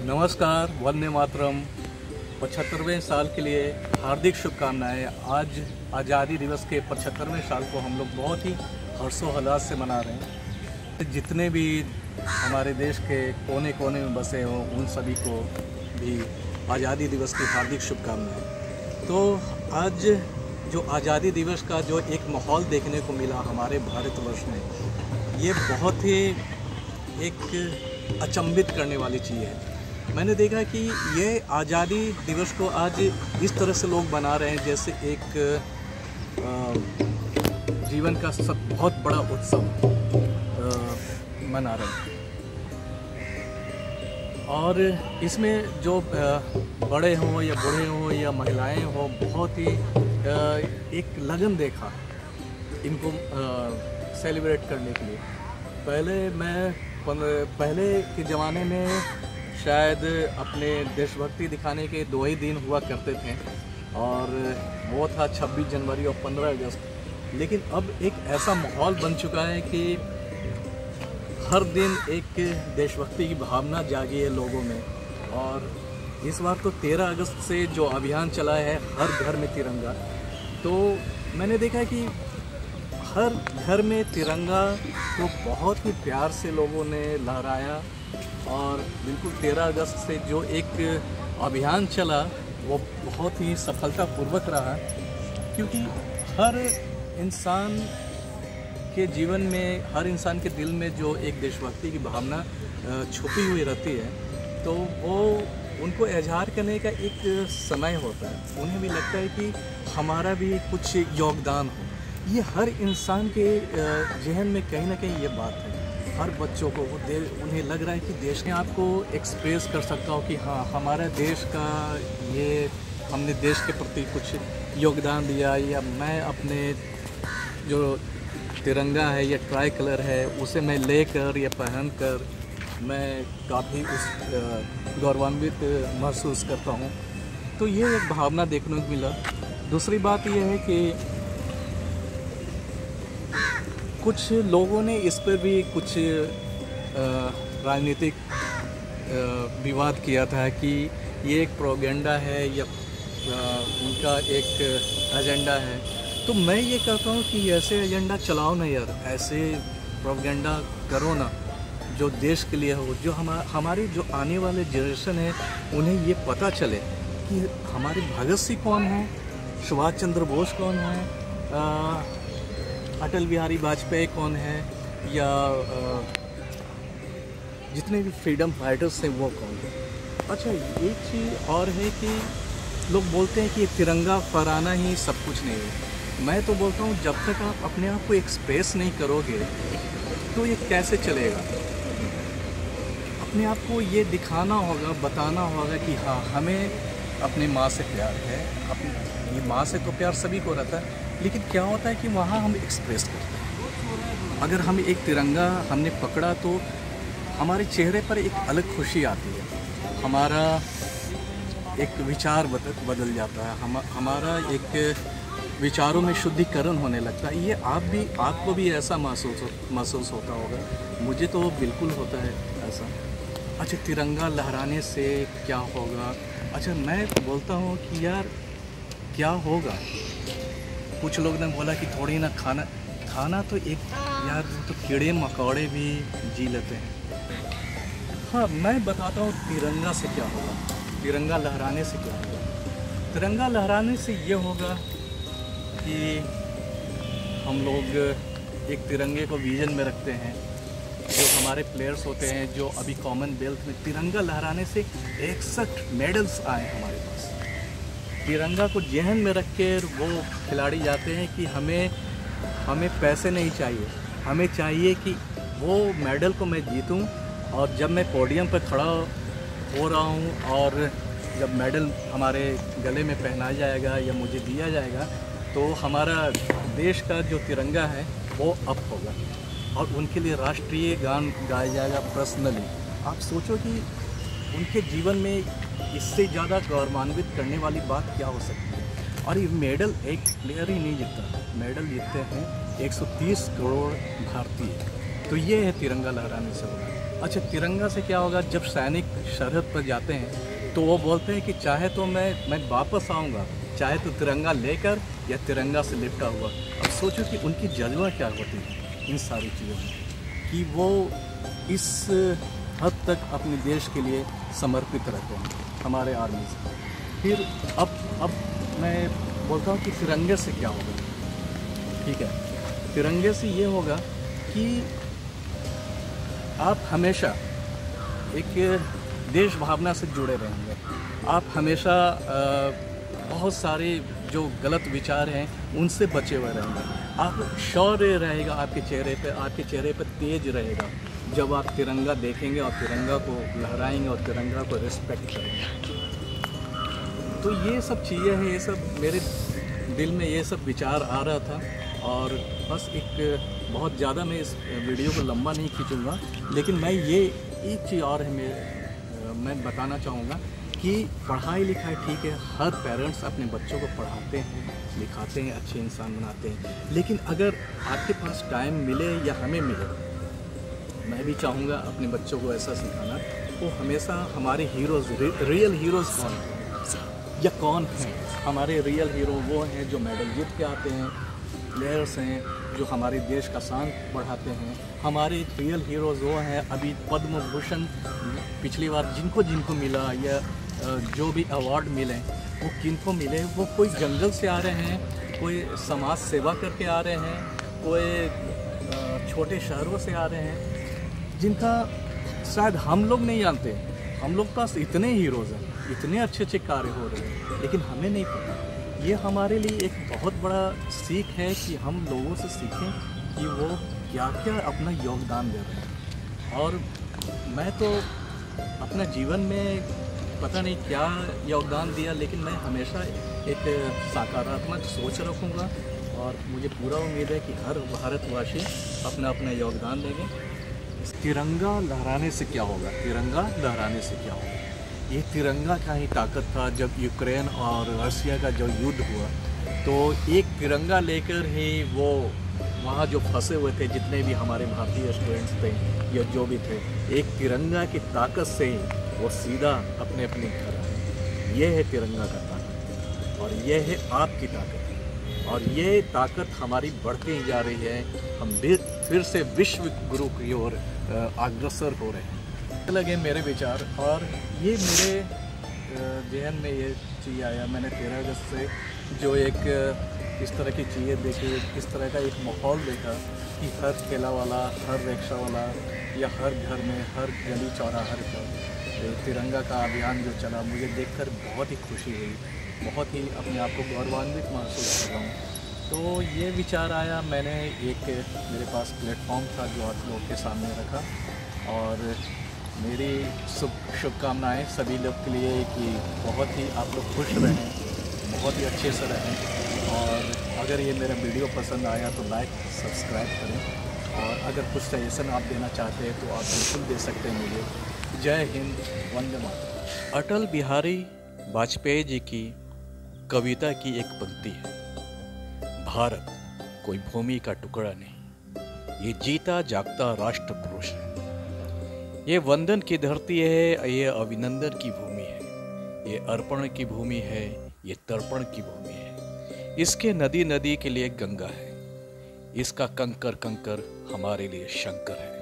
नमस्कार, वंदे मातरम। 75वें साल के लिए हार्दिक शुभकामनाएं। आज आज़ादी दिवस के 75वें साल को हम लोग बहुत ही हर्षोल्लास से मना रहे हैं। जितने भी हमारे देश के कोने कोने में बसे हों उन सभी को भी आज़ादी दिवस की हार्दिक शुभकामनाएं। तो आज जो आज़ादी दिवस का जो एक माहौल देखने को मिला हमारे भारतवर्ष में, ये बहुत ही एक अचंभित करने वाली चीज़ है। मैंने देखा कि ये आज़ादी दिवस को आज इस तरह से लोग बना रहे हैं जैसे एक जीवन का बहुत बड़ा उत्सव मना रहे हैं। और इसमें जो बड़े हों या बूढ़े हों या महिलाएं हों, बहुत ही एक लगन देखा इनको सेलिब्रेट करने के लिए। पहले के ज़माने में शायद अपने देशभक्ति दिखाने के 2 ही दिन हुआ करते थे, और वो था 26 जनवरी और 15 अगस्त। लेकिन अब एक ऐसा माहौल बन चुका है कि हर दिन एक देशभक्ति की भावना जागी है लोगों में। और इस बार तो 13 अगस्त से जो अभियान चला है हर घर में तिरंगा, तो मैंने देखा कि हर घर में तिरंगा को बहुत ही प्यार से लोगों ने लहराया। और बिल्कुल 13 अगस्त से जो एक अभियान चला वो बहुत ही सफलतापूर्वक रहा, क्योंकि हर इंसान के जीवन में, हर इंसान के दिल में जो एक देशभक्ति की भावना छुपी हुई रहती है, तो वो उनको इजहार करने का एक समय होता है। उन्हें भी लगता है कि हमारा भी कुछ योगदान हो। ये हर इंसान के जहन में कहीं ना कहीं ये बात है। हर बच्चों को उन्हें लग रहा है कि देश ने आपको एक्सप्रेस कर सकता हो कि हाँ, हमारा देश का ये, हमने देश के प्रति कुछ योगदान दिया, या मैं अपने जो तिरंगा है या ट्राई कलर है उसे मैं लेकर या पहनकर मैं काफ़ी उस गौरवान्वित महसूस करता हूँ। तो ये एक भावना देखने को मिला। दूसरी बात यह है कि कुछ लोगों ने इस पर भी कुछ राजनीतिक विवाद किया था कि ये एक प्रोपेगेंडा है या उनका एक एजेंडा है। तो मैं ये कहता हूँ कि ऐसे एजेंडा चलाओ ना यार, ऐसे प्रोपेगेंडा करो ना जो देश के लिए हो, जो हमारी जो आने वाले जनरेशन है उन्हें ये पता चले कि हमारे भगत सिंह कौन है, सुभाष चंद्र बोस कौन है, अटल बिहारी वाजपेयी कौन है, या जितने भी फ्रीडम फाइटर्स हैं वो कौन है। अच्छा, एक चीज़ और है कि लोग बोलते हैं कि ये तिरंगा फहराना ही सब कुछ नहीं है। मैं तो बोलता हूँ जब तक आप अपने आप को एक्सप्रेस नहीं करोगे तो ये कैसे चलेगा। अपने आप को ये दिखाना होगा, बताना होगा कि हाँ, हमें अपनी माँ से प्यार है। ये माँ से तो प्यार सभी को रहता है, लेकिन क्या होता है कि वहाँ हम एक्सप्रेस करते हैं। अगर हम एक तिरंगा हमने पकड़ा तो हमारे चेहरे पर एक अलग खुशी आती है, हमारा एक विचार बदल जाता है, हमारा एक विचारों में शुद्धिकरण होने लगता है। ये आपको भी ऐसा महसूस होता होगा। मुझे तो बिल्कुल होता है ऐसा। अच्छा, तिरंगा लहराने से क्या होगा? अच्छा, मैं बोलता हूँ कि यार क्या होगा। कुछ लोग ने बोला कि थोड़ी ना खाना तो एक यार, तो कीड़े मकोड़े भी जी लेते हैं। हाँ, मैं बताता हूँ तिरंगा से क्या होगा, तिरंगा लहराने से क्या होगा। तिरंगा लहराने से ये होगा कि हम लोग एक तिरंगे को विजन में रखते हैं। जो हमारे प्लेयर्स होते हैं, जो अभी कॉमनवेल्थ में तिरंगा लहराने से 61 मेडल्स आए हमारे पास। तिरंगा को जहन में रख के वो खिलाड़ी जाते हैं कि हमें पैसे नहीं चाहिए, हमें चाहिए कि वो मेडल को मैं जीतूं। और जब मैं पोडियम पर खड़ा हो रहा हूं और जब मेडल हमारे गले में पहनाया जाएगा या मुझे दिया जाएगा, तो हमारा देश का जो तिरंगा है वो अप होगा और उनके लिए राष्ट्रीय गान गाया जाएगा पर्सनली। आप सोचो कि उनके जीवन में इससे ज़्यादा गौरवान्वित करने वाली बात क्या हो सकती है। और ये मेडल एक प्लेयर ही नहीं जीतता, मेडल जीतते हैं 130 करोड़ भारतीय। तो ये है तिरंगा लहराने से होगा। अच्छा, तिरंगा से क्या होगा? जब सैनिक सरहद पर जाते हैं तो वो बोलते हैं कि चाहे तो मैं वापस आऊँगा, चाहे तो तिरंगा लेकर या तिरंगा से लिपटा हुआ। अब सोचो कि उनकी जज्बा क्या होती है इन सारी चीज़ों में, कि वो इस हद तक अपने देश के लिए समर्पित रहते हैं हमारे आर्मी से। फिर अब मैं बोलता हूँ कि तिरंगे से क्या होगा। ठीक है, तिरंगे से ये होगा कि आप हमेशा एक देश भावना से जुड़े रहेंगे। आप हमेशा बहुत सारे जो गलत विचार हैं उनसे बचे हुए रहेंगे। आप शौर्य रहेगा आपके चेहरे पे तेज रहेगा जब आप तिरंगा देखेंगे और तिरंगा को लहराएंगे और तिरंगा को रिस्पेक्ट करेंगे। तो ये सब चीज़ें हैं, ये सब मेरे दिल में ये सब विचार आ रहा था। और बस एक बहुत ज़्यादा मैं इस वीडियो को लंबा नहीं खींचूँगा, लेकिन मैं ये एक चीज़ और है मैं बताना चाहूँगा कि पढ़ाई लिखाई ठीक है, हर पेरेंट्स अपने बच्चों को पढ़ाते हैं, लिखाते हैं, अच्छे इंसान बनाते हैं। लेकिन अगर आपके पास टाइम मिले या हमें मिले, मैं भी चाहूँगा अपने बच्चों को ऐसा सिखाना, वो हमेशा हमारे हीरोज़, रियल हीरोज़ कौन हैं या कौन हैं। हमारे रियल हीरो वो हैं जो मेडल जीत के आते हैं, प्लेयर्स हैं जो हमारे देश का शान बढ़ाते हैं। हमारे रियल हीरोज़ वो हैं, अभी पद्म भूषण पिछली बार जिनको मिला या जो भी अवार्ड मिले वो किनको मिले, वो कोई जंगल से आ रहे हैं, कोई समाज सेवा करके आ रहे हैं, कोई छोटे शहरों से आ रहे हैं, जिनका शायद हम लोग नहीं जानते। हम लोग पास इतने हीरोज़ हैं, इतने अच्छे अच्छे कार्य हो रहे हैं, लेकिन हमें नहीं पता। ये हमारे लिए एक बहुत बड़ा सीख है कि हम लोगों से सीखें कि वो क्या क्या अपना योगदान दे रहे हैं। और मैं तो अपना जीवन में पता नहीं क्या योगदान दिया, लेकिन मैं हमेशा एक सकारात्मक सोच रखूँगा और मुझे पूरा उम्मीद है कि हर भारतवासी अपना अपना योगदान देंगे। तिरंगा लहराने से क्या होगा? तिरंगा लहराने से क्या होगा? ये तिरंगा का ही ताकत था। जब यूक्रेन और रसिया का जो युद्ध हुआ तो एक तिरंगा लेकर ही वो वहाँ जो फंसे हुए थे, जितने भी हमारे भारतीय स्टूडेंट्स थे या जो भी थे, एक तिरंगा की ताकत से ही वो सीधा अपने अपने घर आए। ये है तिरंगा का ताकत और ये है आपकी ताकत, और ये ताकत हमारी बढ़ती ही जा रही है। हम फिर से विश्व गुरु की ओर अग्रसर हो रहे हैं। लगे मेरे विचार, और ये मेरे जहन में ये चीज़ आया, मैंने 13 अगस्त से जो एक इस तरह की चीज़ें देखी, इस तरह का एक माहौल देखा कि हर ठेला वाला, हर रिक्शा वाला या हर घर में, हर गली चौराहे पर तिरंगा का अभियान जो चला, मुझे देखकर बहुत ही खुशी हुई, बहुत ही अपने आप को गौरवान्वित महसूस कर रहा हूँ। तो ये विचार आया, मैंने एक मेरे पास प्लेटफॉर्म था जो आप लोगों के सामने रखा, और मेरी शुभकामनाएँ सभी लोग के लिए कि बहुत ही आप लोग खुश रहें, बहुत ही अच्छे से रहें। और अगर ये मेरा वीडियो पसंद आया तो लाइक सब्सक्राइब करें, और अगर कुछ सजेशन आप देना चाहते हैं तो आप बिल्कुल दे सकते हैं मुझे। जय हिंद, वंदे मातरम। अटल बिहारी वाजपेयी जी की कविता की एक पंक्ति है, भारत कोई भूमि का टुकड़ा नहीं, ये जीता जागता राष्ट्र पुरुष है। ये वंदन की धरती है, ये अभिनंदन की भूमि है, ये अर्पण की भूमि है, ये तर्पण की भूमि है। इसके नदी नदी के लिए गंगा है, इसका कंकर कंकर हमारे लिए शंकर है।